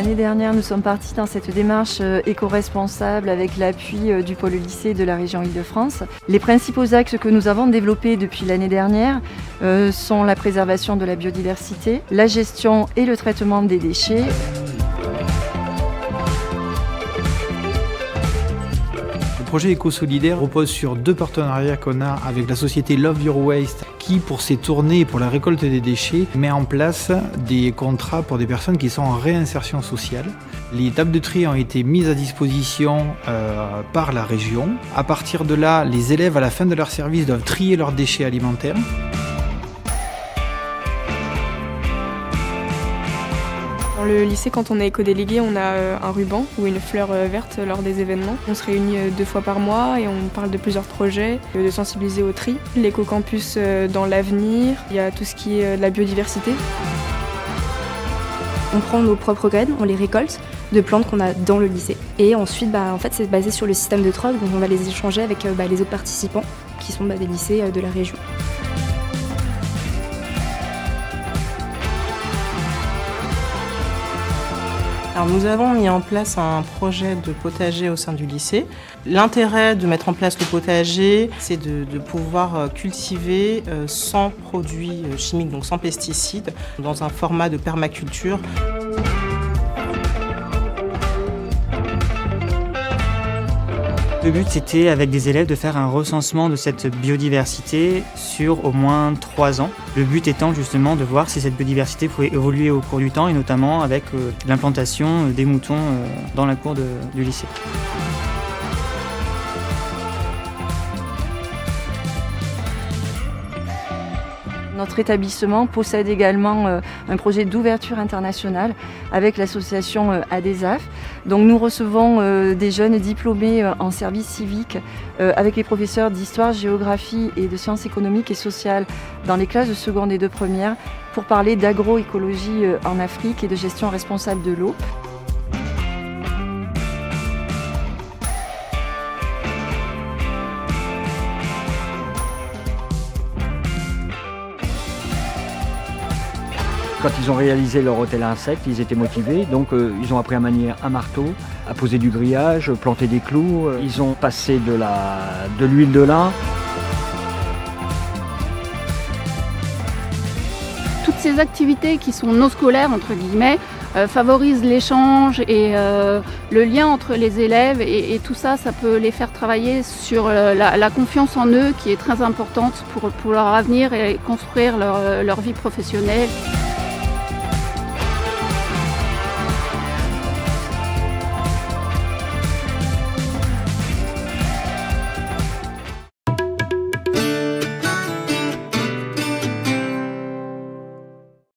L'année dernière, nous sommes partis dans cette démarche éco-responsable avec l'appui du pôle lycée de la région Île-de-France. Les principaux axes que nous avons développés depuis l'année dernière sont la préservation de la biodiversité, la gestion et le traitement des déchets. Le projet éco-solidaire repose sur deux partenariats qu'on a avec la société Love Your Waste qui, pour ses tournées et pour la récolte des déchets, met en place des contrats pour des personnes qui sont en réinsertion sociale. Les tables de tri ont été mises à disposition par la région. À partir de là, les élèves à la fin de leur service doivent trier leurs déchets alimentaires. Dans le lycée, quand on est éco-délégué, on a un ruban ou une fleur verte lors des événements. On se réunit 2 fois par mois et on parle de plusieurs projets, de sensibiliser au tri. L'éco-campus dans l'avenir, il y a tout ce qui est de la biodiversité. On prend nos propres graines, on les récolte de plantes qu'on a dans le lycée. Et ensuite, en fait, c'est basé sur le système de troc, donc on va les échanger avec les autres participants qui sont des lycées de la région. Alors nous avons mis en place un projet de potager au sein du lycée. L'intérêt de mettre en place le potager, c'est de pouvoir cultiver sans produits chimiques, donc sans pesticides, dans un format de permaculture. Le but, c'était avec des élèves de faire un recensement de cette biodiversité sur au moins 3 ans. Le but étant justement de voir si cette biodiversité pouvait évoluer au cours du temps et notamment avec l'implantation des moutons dans la cour du lycée. Notre établissement possède également un projet d'ouverture internationale avec l'association ADESAF. Donc nous recevons des jeunes diplômés en service civique avec les professeurs d'histoire, géographie et de sciences économiques et sociales dans les classes de seconde et de première pour parler d'agroécologie en Afrique et de gestion responsable de l'eau. Quand ils ont réalisé leur hôtel à insectes, ils étaient motivés, donc ils ont appris à manier un marteau, à poser du grillage, planter des clous. Ils ont passé de l'huile de lin. Toutes ces activités qui sont non scolaires, entre guillemets, favorisent l'échange et le lien entre les élèves et tout ça, ça peut les faire travailler sur la confiance en eux qui est très importante pour leur avenir et construire leur vie professionnelle.